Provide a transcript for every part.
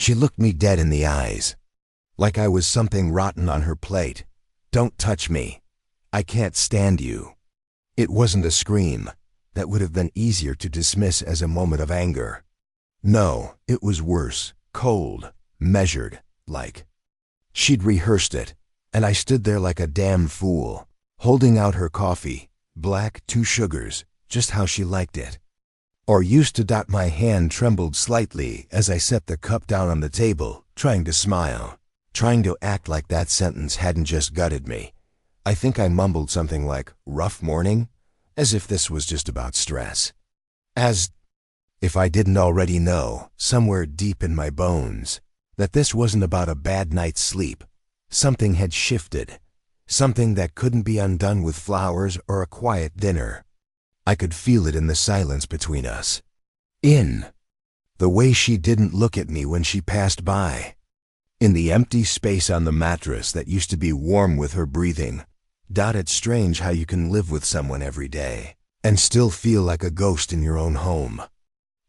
She looked me dead in the eyes, like I was something rotten on her plate. "Don't touch me. I can't stand you." It wasn't a scream. That would have been easier to dismiss as a moment of anger. No, it was worse, cold, measured, like she'd rehearsed it, and I stood there like a damn fool, holding out her coffee, black, 2 sugars, just how she liked it. Or used to. My hand trembled slightly as I set the cup down on the table, trying to smile, trying to act like that sentence hadn't just gutted me. I think I mumbled something like, "rough morning," as if this was just about stress. As if I didn't already know, somewhere deep in my bones, that this wasn't about a bad night's sleep. Something had shifted, something that couldn't be undone with flowers or a quiet dinner. I could feel it in the silence between us. In the way she didn't look at me when she passed by. In the empty space on the mattress that used to be warm with her breathing. It's strange how you can live with someone every day and still feel like a ghost in your own home.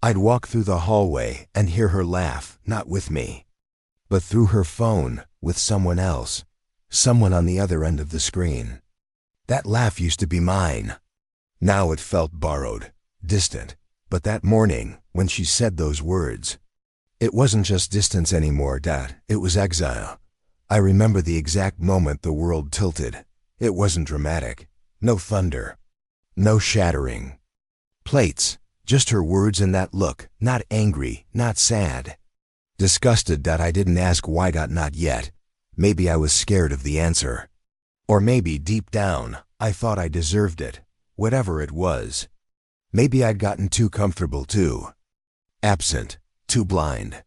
I'd walk through the hallway and hear her laugh, not with me, but through her phone, with someone else, someone on the other end of the screen. That laugh used to be mine. Now it felt borrowed, distant. But that morning, when she said those words, it wasn't just distance anymore, it was exile. I remember the exact moment the world tilted. It wasn't dramatic. No thunder. No shattering plates. Just her words and that look, not angry, not sad. Disgusted. I didn't ask why. Not yet. Maybe I was scared of the answer. Or maybe deep down, I thought I deserved it, whatever it was. Maybe I'd gotten too comfortable too. Absent, too blind.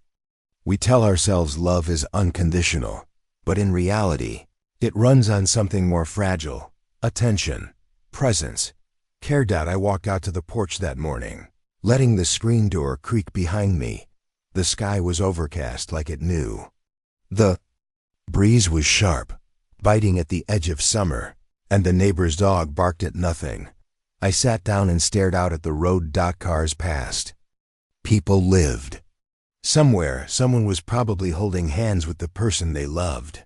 We tell ourselves love is unconditional, but in reality, it runs on something more fragile. Attention, presence, care. I walked out to the porch that morning, letting the screen door creak behind me. The sky was overcast like it knew. The breeze was sharp, biting at the edge of summer, and the neighbor's dog barked at nothing. I sat down and stared out at the road. Cars passed. People lived. Somewhere, someone was probably holding hands with the person they loved.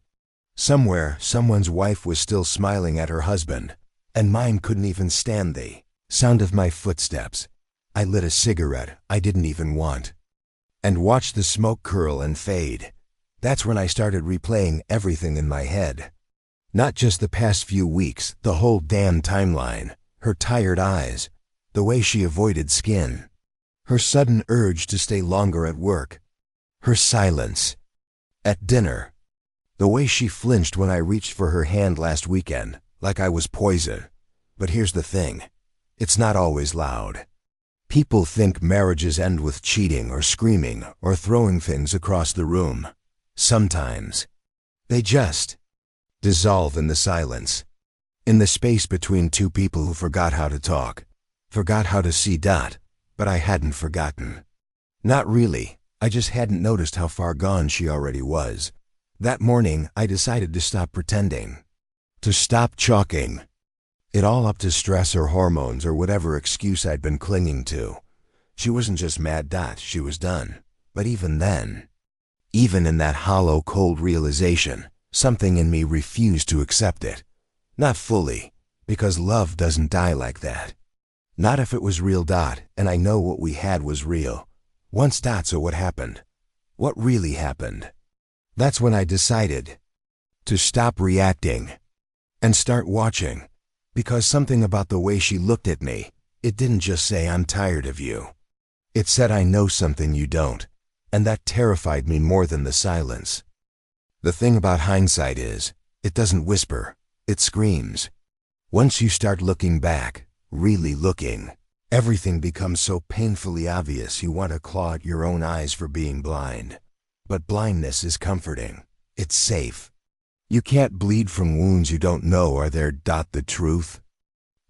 Somewhere, someone's wife was still smiling at her husband, and mine couldn't even stand the sound of my footsteps. I lit a cigarette I didn't even want, and watched the smoke curl and fade. That's when I started replaying everything in my head. Not just the past few weeks, the whole damn timeline. Her tired eyes, the way she avoided skin, her sudden urge to stay longer at work, her silence at dinner, the way she flinched when I reached for her hand last weekend, like I was poison. But here's the thing, it's not always loud. People think marriages end with cheating or screaming or throwing things across the room. Sometimes they just dissolve in the silence, in the space between two people who forgot how to talk, forgot how to see. But I hadn't forgotten. Not really, I just hadn't noticed how far gone she already was. That morning, I decided to stop pretending, to stop chalking it all up to stress or hormones or whatever excuse I'd been clinging to. She wasn't just mad. She was done. But even then, even in that hollow, cold realization, something in me refused to accept it. Not fully, because love doesn't die like that. Not if it was real. And I know what we had was real. Once. So what happened? What really happened? That's when I decided to stop reacting and start watching. Because something about the way she looked at me, it didn't just say, "I'm tired of you." It said, "I know something you don't." And that terrified me more than the silence. The thing about hindsight is, it doesn't whisper, it screams. Once you start looking back, really looking, everything becomes so painfully obvious you want to claw at your own eyes for being blind. But blindness is comforting. It's safe. You can't bleed from wounds you don't know are there. The truth.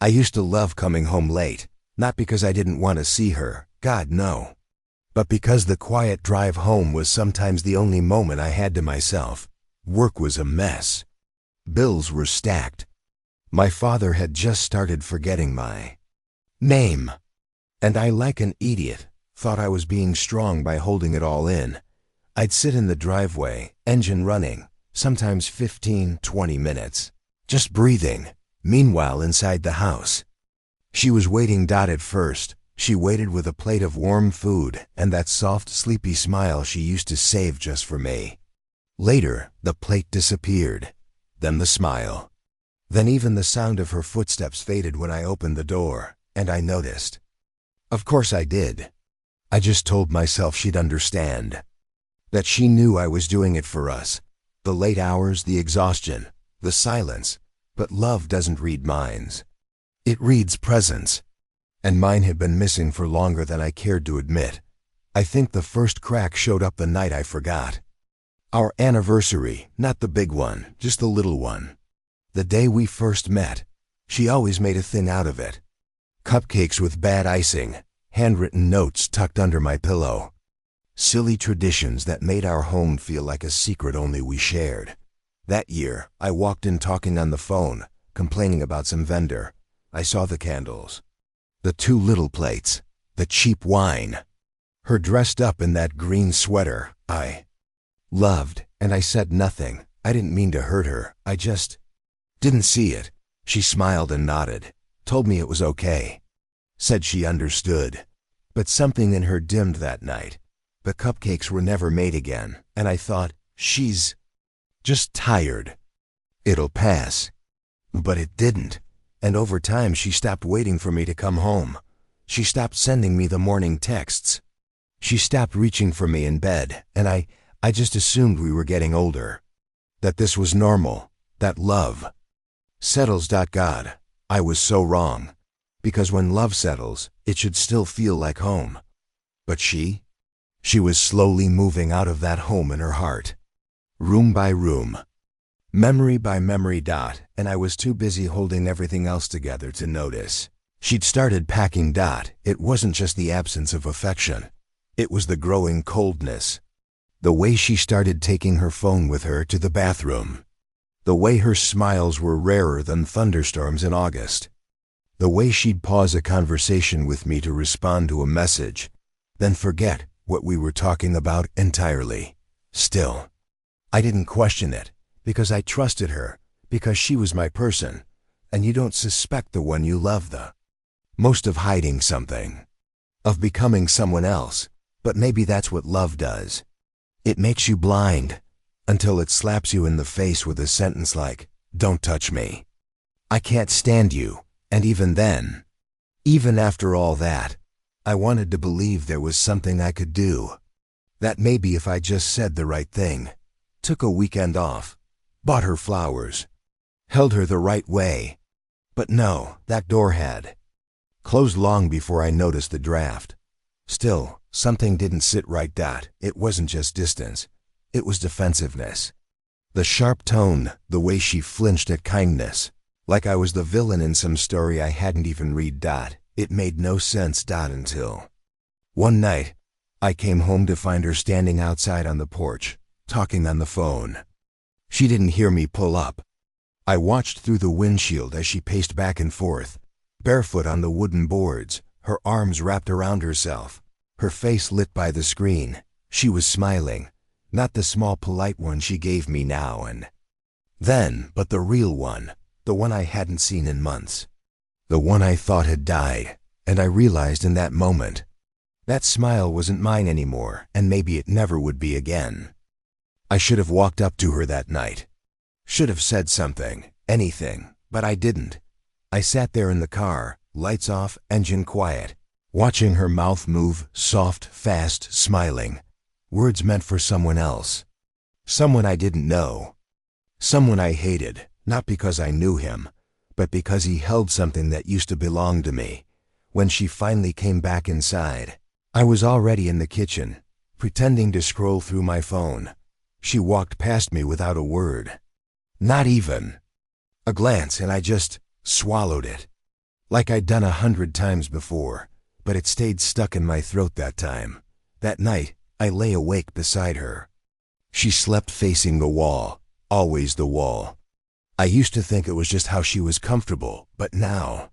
I used to love coming home late, not because I didn't want to see her, God no, but because the quiet drive home was sometimes the only moment I had to myself. Work was a mess. Bills were stacked. My father had just started forgetting my name. And I, like an idiot, thought I was being strong by holding it all in. I'd sit in the driveway, engine running, sometimes 15, 20 minutes, just breathing. Meanwhile, inside the house, she was waiting. At first, she waited with a plate of warm food and that soft, sleepy smile she used to save just for me. Later, the plate disappeared, then the smile. Then even the sound of her footsteps faded when I opened the door, and I noticed. Of course I did. I just told myself she'd understand. That she knew I was doing it for us. The late hours, the exhaustion, the silence. But love doesn't read minds. It reads presence. And mine had been missing for longer than I cared to admit. I think the first crack showed up the night I forgot. Our anniversary, not the big one, just the little one. The day we first met. She always made a thing out of it. Cupcakes with bad icing, handwritten notes tucked under my pillow. Silly traditions that made our home feel like a secret only we shared. That year, I walked in talking on the phone, complaining about some vendor. I saw the candles. The 2 little plates. The cheap wine. Her dressed up in that green sweater I loved, and I said nothing. I didn't mean to hurt her. I just didn't see it. She smiled and nodded, told me it was okay. Said she understood. But something in her dimmed that night. The cupcakes were never made again, and I thought, she's just tired. It'll pass. But it didn't. And over time she stopped waiting for me to come home. She stopped sending me the morning texts. She stopped reaching for me in bed, and I just assumed we were getting older. That this was normal. That love settles. God, I was so wrong. Because when love settles, it should still feel like home. But she was slowly moving out of that home in her heart. Room by room. Memory by memory. And I was too busy holding everything else together to notice. She'd started packing. It wasn't just the absence of affection. It was the growing coldness. The way she started taking her phone with her to the bathroom. The way her smiles were rarer than thunderstorms in August. The way she'd pause a conversation with me to respond to a message, then forget what we were talking about entirely. Still, I didn't question it, because I trusted her, because she was my person, and you don't suspect the one you love the most of hiding something, of becoming someone else, but maybe that's what love does. It makes you blind, until it slaps you in the face with a sentence like, "Don't touch me. I can't stand you." And even then, even after all that, I wanted to believe there was something I could do. That maybe if I just said the right thing, took a weekend off, bought her flowers, held her the right way. But no, that door had closed long before I noticed the draft. Still, something didn't sit right. It wasn't just distance. It was defensiveness. The sharp tone, the way she flinched at kindness. Like I was the villain in some story I hadn't even read. It made no sense. Until one night, I came home to find her standing outside on the porch, talking on the phone. She didn't hear me pull up. I watched through the windshield as she paced back and forth, barefoot on the wooden boards, her arms wrapped around herself, her face lit by the screen. She was smiling, not the small polite one she gave me now and then, but the real one. The one I hadn't seen in months. The one I thought had died, and I realized in that moment, that smile wasn't mine anymore, and maybe it never would be again. I should have walked up to her that night. Should have said something, anything, but I didn't. I sat there in the car, lights off, engine quiet, watching her mouth move, soft, fast, smiling. Words meant for someone else. Someone I didn't know. Someone I hated. Not because I knew him, but because he held something that used to belong to me. When she finally came back inside, I was already in the kitchen, pretending to scroll through my phone. She walked past me without a word. Not even a glance, and I just swallowed it. Like I'd done 100 times before, but it stayed stuck in my throat that time. That night, I lay awake beside her. She slept facing the wall, always the wall. I used to think it was just how she was comfortable, but now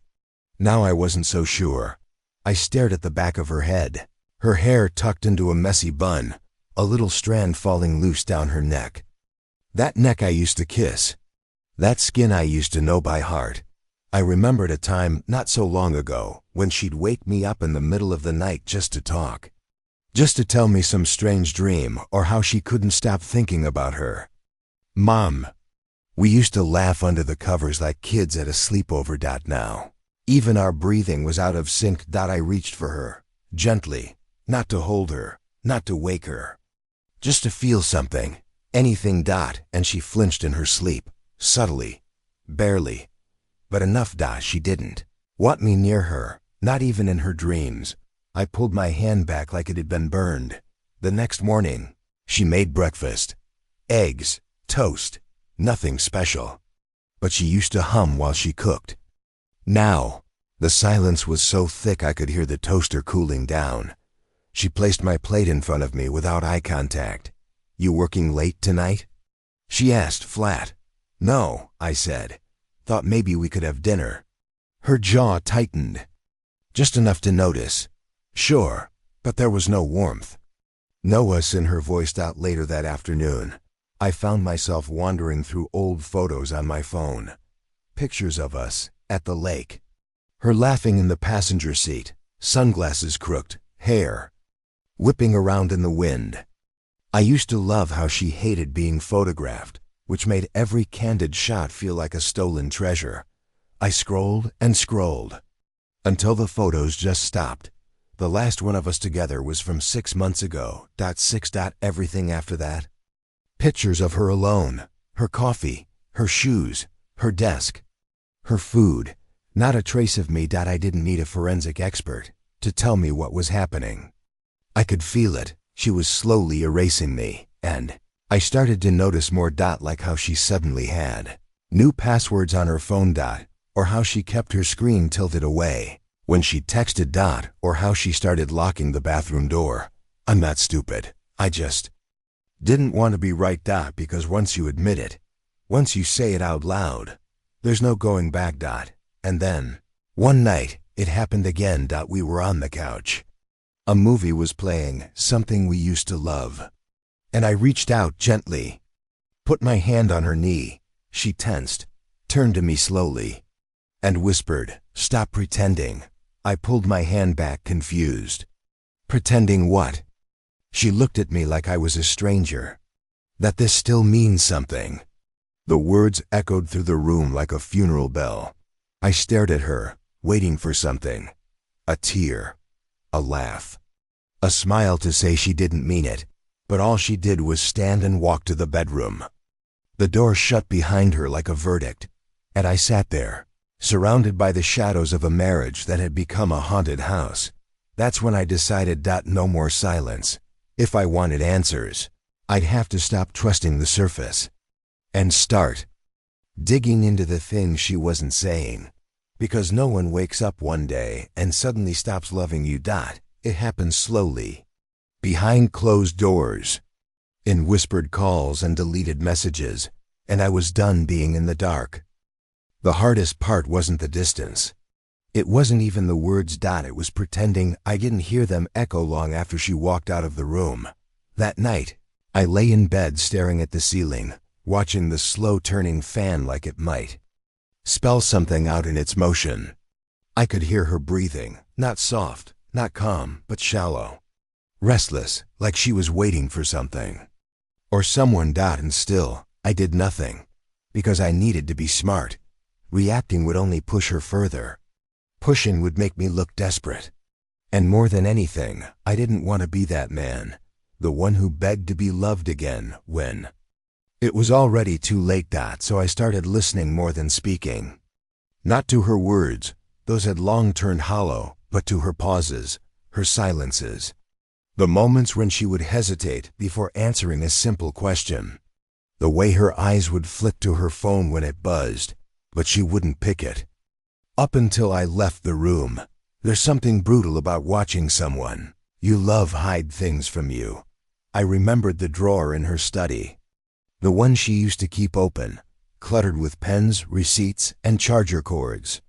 I wasn't so sure. I stared at the back of her head, her hair tucked into a messy bun, a little strand falling loose down her neck. That neck I used to kiss. That skin I used to know by heart. I remembered a time not so long ago when she'd wake me up in the middle of the night just to talk. Just to tell me some strange dream or how she couldn't stop thinking about her. Mom. We used to laugh under the covers like kids at a sleepover. Now. Even our breathing was out of sync. I reached for her, gently, not to hold her, not to wake her. Just to feel something, anything. And she flinched in her sleep, subtly, barely. But enough. She didn't want me near her, not even in her dreams. I pulled my hand back like it had been burned. The next morning, she made breakfast. Eggs, toast, nothing special. But she used to hum while she cooked. Now, the silence was so thick I could hear the toaster cooling down. She placed my plate in front of me without eye contact. You working late tonight? She asked flat. No, I said. Thought maybe we could have dinner. Her jaw tightened. Just enough to notice. Sure, but there was no warmth. No us in her voice. Later that afternoon, I found myself wandering through old photos on my phone. Pictures of us at the lake. Her laughing in the passenger seat, sunglasses crooked, hair whipping around in the wind. I used to love how she hated being photographed, which made every candid shot feel like a stolen treasure. I scrolled and scrolled until the photos just stopped. The last one of us together was from 6 months ago. Everything after that. Pictures of her alone, her coffee, her shoes, her desk, her food. Not a trace of me. I didn't need a forensic expert to tell me what was happening. I could feel it. She was slowly erasing me, and I started to notice more. Like how she suddenly had new passwords on her phone. Or how she kept her screen tilted away when she texted. Or how she started locking the bathroom door. I'm not stupid. I just didn't want to be right. Because once you admit it, once you say it out loud, there's no going back. And then, one night, it happened again. We were on the couch. A movie was playing, something we used to love. And I reached out gently, put my hand on her knee. She tensed, turned to me slowly, and whispered, "Stop pretending." I pulled my hand back, confused. Pretending what? She looked at me like I was a stranger. That this still means something. The words echoed through the room like a funeral bell. I stared at her, waiting for something. A tear, a laugh, a smile to say she didn't mean it, but all she did was stand and walk to the bedroom. The door shut behind her like a verdict, and I sat there, surrounded by the shadows of a marriage that had become a haunted house. That's when I decided. No more silence. If I wanted answers, I'd have to stop trusting the surface and start digging into the things she wasn't saying. Because no one wakes up one day and suddenly stops loving you. It happens slowly, behind closed doors, in whispered calls and deleted messages, and I was done being in the dark. The hardest part wasn't the distance. It wasn't even the words. It was pretending I didn't hear them echo long after she walked out of the room. That night, I lay in bed staring at the ceiling, watching the slow-turning fan like it might spell something out in its motion. I could hear her breathing, not soft, not calm, but shallow. Restless, like she was waiting for something. Or someone. And still, I did nothing. Because I needed to be smart. Reacting would only push her further. Pushing would make me look desperate. And more than anything, I didn't want to be that man. The one who begged to be loved again when it was already too late. So I started listening more than speaking. Not to her words, those had long turned hollow, but to her pauses, her silences. The moments when she would hesitate before answering a simple question. The way her eyes would flick to her phone when it buzzed, but she wouldn't pick it. Up until I left the room. There's something brutal about watching someone you love hide things from you. I remembered the drawer in her study. The one she used to keep open, cluttered with pens, receipts, and charger cords.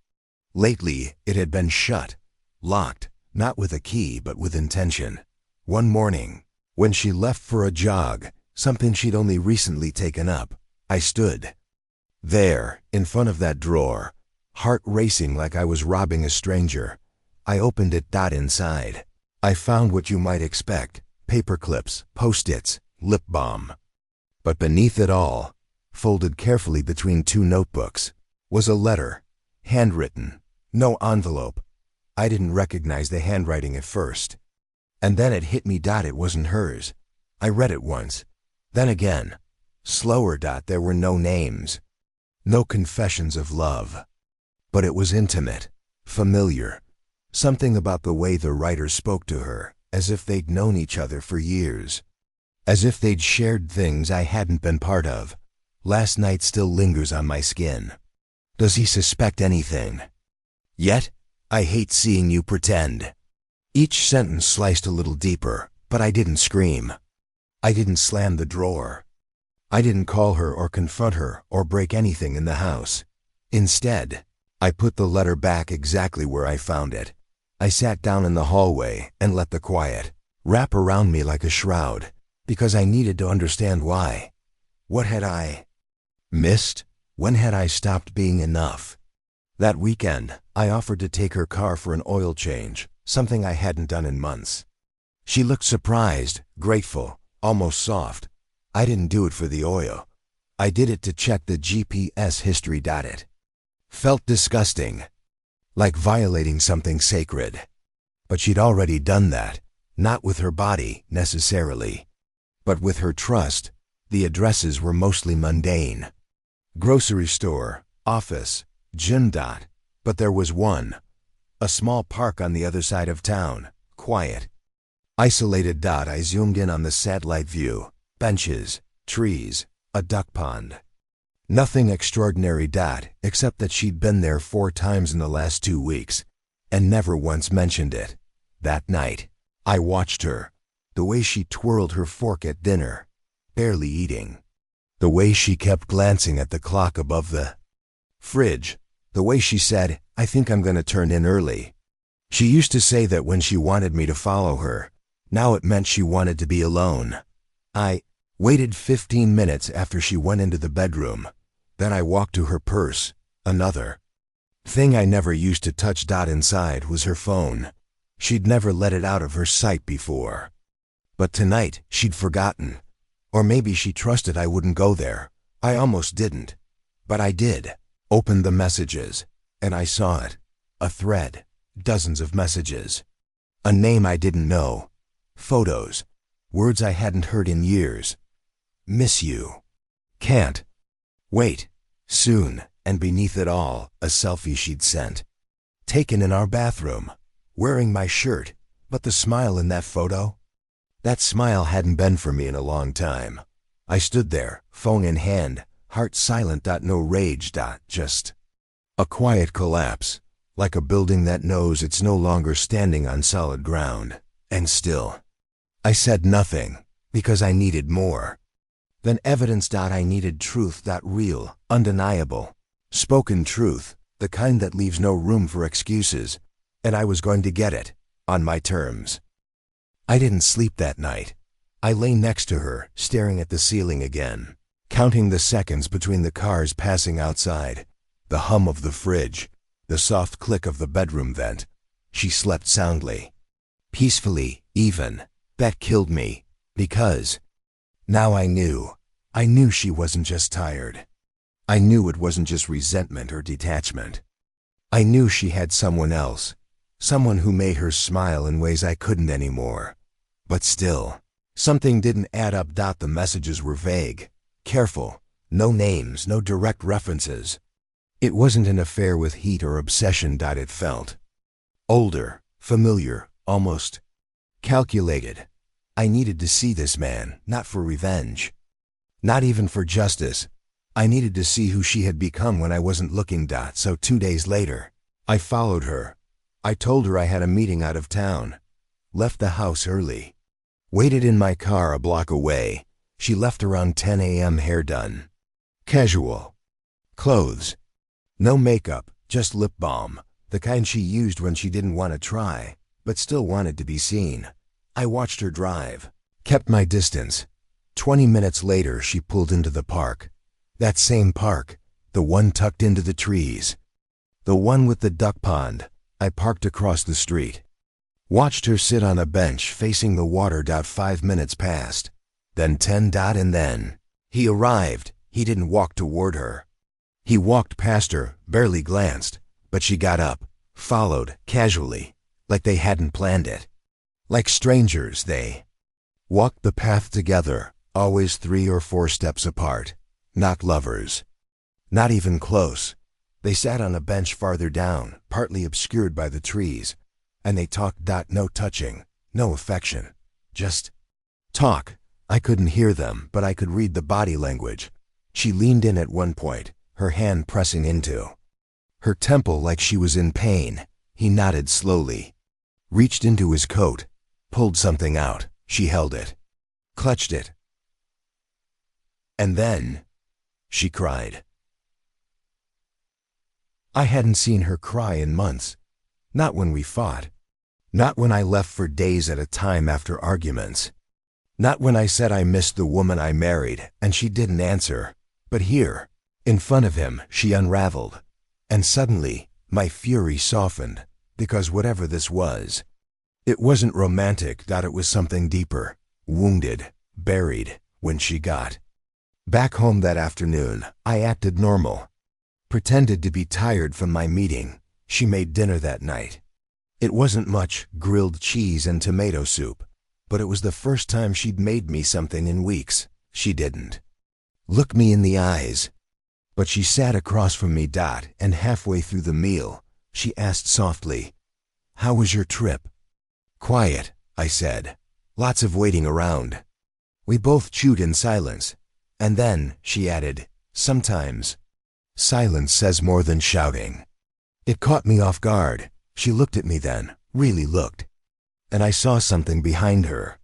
Lately, it had been shut, locked, not with a key but with intention. One morning, When she left for a jog, something she'd only recently taken up, I stood there, in front of that drawer, heart racing like I was robbing a stranger. I opened it. Inside, I found what you might expect: paper clips, post-its, lip balm. But beneath it all, folded carefully between two notebooks, was a letter, handwritten, no envelope. I didn't recognize the handwriting at first. And then it hit me. It wasn't hers. I read it once, then again, slower. There were no names, no confessions of love. But it was intimate, familiar. Something about the way the writer spoke to her, as if they'd known each other for years. As if they'd shared things I hadn't been part of. Last night still lingers on my skin. Does he suspect anything? Yet, I hate seeing you pretend. Each sentence sliced a little deeper, but I didn't scream. I didn't slam the drawer. I didn't call her or confront her or break anything in the house. Instead, I put the letter back exactly where I found it. I sat down in the hallway and let the quiet wrap around me like a shroud, because I needed to understand why. What had I missed? When had I stopped being enough? That weekend, I offered to take her car for an oil change, something I hadn't done in months. She looked surprised, grateful, almost soft. I didn't do it for the oil. I did it to check the GPS history. It felt disgusting, like violating something sacred. But she'd already done that, not with her body, necessarily, but with her trust. The addresses were mostly mundane. Grocery store, office, gym. But there was one. A small park on the other side of town, quiet, isolated. I zoomed in on the satellite view. Benches, trees, a duck pond. Nothing extraordinary. Except that she'd been there 4 times in the last 2 weeks, and never once mentioned it. That night, I watched her. The way she twirled her fork at dinner, barely eating. The way she kept glancing at the clock above the fridge. The way she said, "I think I'm gonna turn in early." She used to say that when she wanted me to follow her. Now it meant she wanted to be alone. I waited 15 minutes after she went into the bedroom. Then I walked to her purse. Another thing I never used to touch. Inside was her phone. She'd never let it out of her sight before. But tonight, she'd forgotten. Or maybe she trusted I wouldn't go there. I almost didn't. But I did. Opened the messages, and I saw it. A thread. Dozens of messages. A name I didn't know. Photos. Words I hadn't heard in years. Miss you. Can't wait. Soon. And beneath it all, a selfie she'd sent. Taken in our bathroom. Wearing my shirt. But the smile in that photo? That smile hadn't been for me in a long time. I stood there, phone in hand, heart silent. No rage. Just a quiet collapse. Like a building that knows it's no longer standing on solid ground. And still, I said nothing, because I needed more than evidence. I needed truth. Real, undeniable, spoken truth, the kind that leaves no room for excuses. And I was going to get it, on my terms. I didn't sleep that night. I lay next to her, staring at the ceiling again, counting the seconds between the cars passing outside, the hum of the fridge, the soft click of the bedroom vent. She slept soundly, peacefully, even. That killed me, because now I knew she wasn't just tired. I knew it wasn't just resentment or detachment. I knew she had someone else, someone who made her smile in ways I couldn't anymore. But still, something didn't add up. The messages were vague, careful, no names, no direct references. It wasn't an affair with heat or obsession. It felt older, familiar, almost calculated. I needed to see this man, not for revenge, not even for justice. I needed to see who she had become when I wasn't looking. So 2 days later, I followed her. I told her I had a meeting out of town. Left the house early. Waited in my car a block away. She left around 10 a.m. hair done. Casual. Clothes. No makeup, just lip balm. The kind she used when she didn't want to try, but still wanted to be seen. I watched her drive. Kept my distance. 20 minutes later, she pulled into the park. That same park, the one tucked into the trees. The one with the duck pond. I parked across the street. Watched her sit on a bench facing the water. 5 minutes passed. Then 10. And then he arrived. He didn't walk toward her. He walked past her, barely glanced, but she got up, followed, casually, like they hadn't planned it. Like strangers, they walked the path together, always 3 or 4 steps apart. Not lovers. Not even close. They sat on a bench farther down, partly obscured by the trees, and they talked. No touching, no affection. Just talk. I couldn't hear them, but I could read the body language. She leaned in at one point, her hand pressing into her temple like she was in pain. He nodded slowly. Reached into his coat, pulled something out. She held it, clutched it. And then she cried. I hadn't seen her cry in months. Not when we fought. Not when I left for days at a time after arguments. Not when I said I missed the woman I married and she didn't answer. But here, in front of him, she unraveled. And suddenly, my fury softened, because whatever this was, it wasn't romantic. It was something deeper, wounded, buried. When she got back home that afternoon, I acted normal. Pretended to be tired from my meeting. She made dinner that night. It wasn't much, grilled cheese and tomato soup, but it was the first time she'd made me something in weeks. She didn't look me in the eyes, but she sat across from me. And halfway through the meal, she asked softly, "How was your trip?" "Quiet," I said. "Lots of waiting around." We both chewed in silence, and then she added, "Sometimes silence says more than shouting." It caught me off guard. She looked at me then, really looked, and I saw something behind her.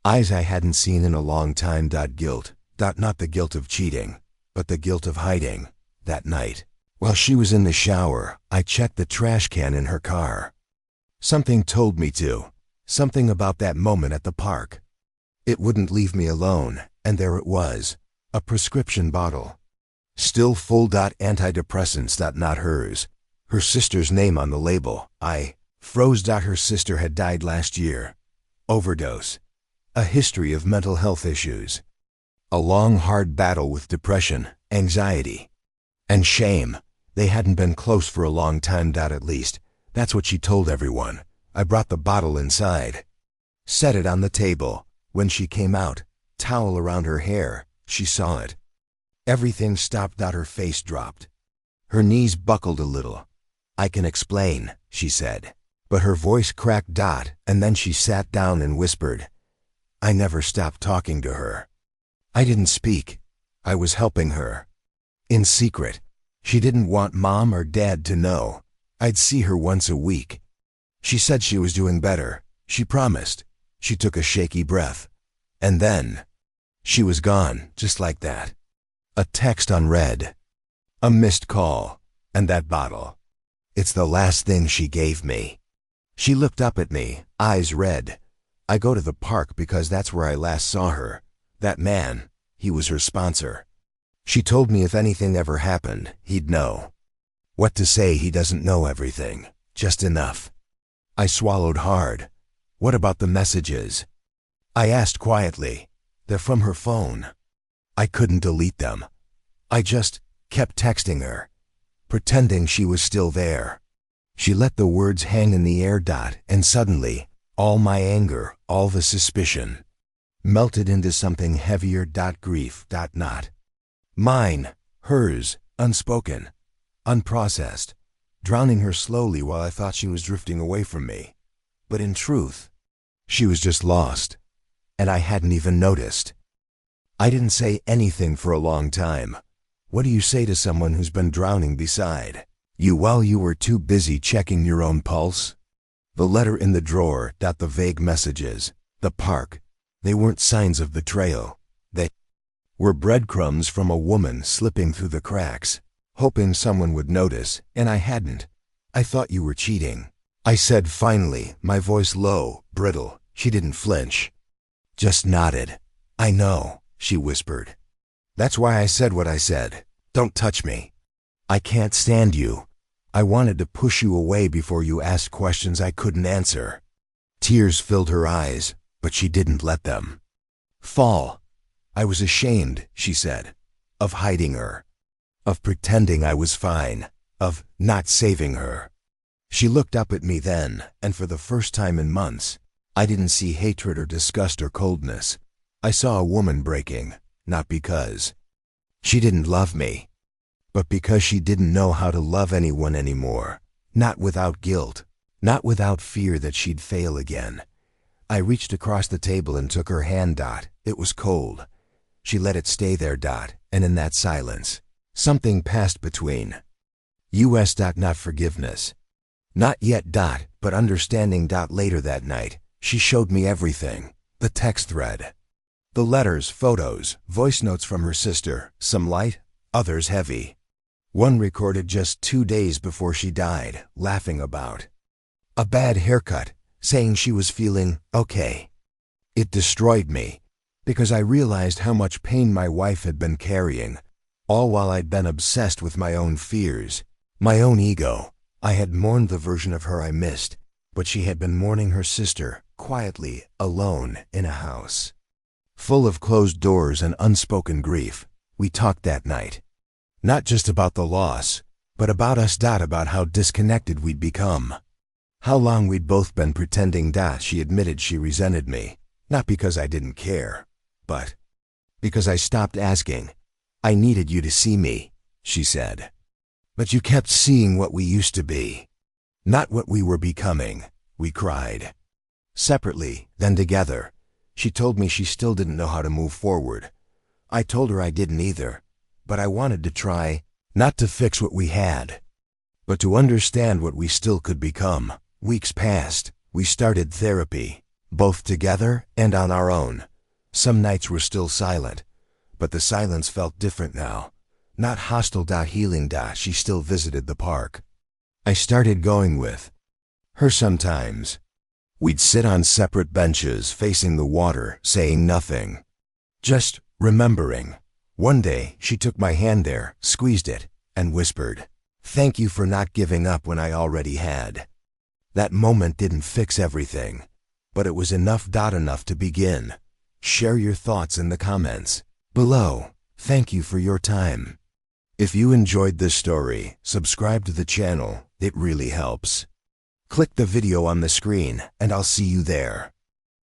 Eyes I hadn't seen in a long time. Guilt. Not the guilt of cheating, but the guilt of hiding. That night, while she was in the shower, I checked the trash can in her car. Something told me to. Something about that moment at the park. It wouldn't leave me alone, and there it was. A prescription bottle. Still full. Antidepressants. Not hers. Her sister's name on the label. I froze. Her sister had died last year. Overdose. A history of mental health issues. A long, hard battle with depression, anxiety, and shame. They hadn't been close for a long time. At least, that's what she told everyone. I brought the bottle inside. Set it on the table. When she came out, towel around her hair, she saw it. Everything stopped. Her face dropped. Her knees buckled a little. "I can explain," she said. But her voice cracked. And then she sat down and whispered. I never stopped talking to her. I didn't speak. I was helping her. In secret. She didn't want Mom or Dad to know. I'd see her once a week. She said she was doing better. She promised. She took a shaky breath. And then she was gone, just like that. A text unread. A missed call. And that bottle. It's the last thing she gave me. She looked up at me, eyes red. I go to the park because that's where I last saw her. That man, he was her sponsor. She told me if anything ever happened, he'd know. What to say? He doesn't know everything. Just enough. I swallowed hard. What about the messages? I asked quietly. They're from her phone. I couldn't delete them. I just kept texting her, pretending she was still there. She let the words hang in the air. And suddenly, all my anger, all the suspicion, melted into something heavier. Grief. Not mine, hers, unspoken, unprocessed, drowning her slowly while I thought she was drifting away from me. But in truth, she was just lost, and I hadn't even noticed. I didn't say anything for a long time. What do you say to someone who's been drowning beside you while you were too busy checking your own pulse? The letter in the drawer. The vague messages, the park, they weren't signs of betrayal. They were breadcrumbs from a woman slipping through the cracks, hoping someone would notice, and I hadn't. I thought you were cheating, I said finally, my voice low, brittle. She didn't flinch. just nodded. I know, she whispered. That's why I said what I said. Don't touch me. I can't stand you. I wanted to push you away before you asked questions I couldn't answer. Tears filled her eyes, but she didn't let them fall. I was ashamed, she said, of hiding her, of pretending I was fine, of not saving her. She looked up at me then, and for the first time in months, I didn't see hatred or disgust or coldness. I saw a woman breaking, not because she didn't love me, but because she didn't know how to love anyone anymore, not without guilt, not without fear that she'd fail again. I reached across the table and took her hand, Dot. It was cold. She let it stay there, Dot, and in that silence, something passed between us. Not forgiveness. Not yet, Dot, but understanding. Later that night, she showed me everything. The text thread, the letters, photos, voice notes from her sister, some light, others heavy. One recorded just 2 days before she died, laughing about a bad haircut, saying she was feeling okay. It destroyed me, because I realized how much pain my wife had been carrying, all while I'd been obsessed with my own fears, my own ego. I had mourned the version of her I missed, but she had been mourning her sister, quietly, alone, in a house full of closed doors and unspoken grief. We talked that night, not just about the loss, but about us. About how disconnected we'd become, how long we'd both been pretending. She admitted she resented me, not because I didn't care, but because I stopped asking. I needed you to see me, she said. But you kept seeing what we used to be, not what we were becoming. We cried. Separately, then together. She told me she still didn't know how to move forward. I told her I didn't either, but I wanted to try, not to fix what we had, but to understand what we still could become. Weeks passed. We started therapy, both together and on our own. Some nights were still silent, but the silence felt different now. Not hostile. Healing. She still visited the park. I started going with her sometimes. We'd sit on separate benches facing the water, saying nothing, just remembering. One day, she took my hand there, squeezed it, and whispered, "Thank you for not giving up when I already had." That moment didn't fix everything, but it was enough. Enough to begin. Share your thoughts in the comments below. Thank you for your time. If you enjoyed this story, subscribe to the channel. It really helps. Click the video on the screen, and I'll see you there.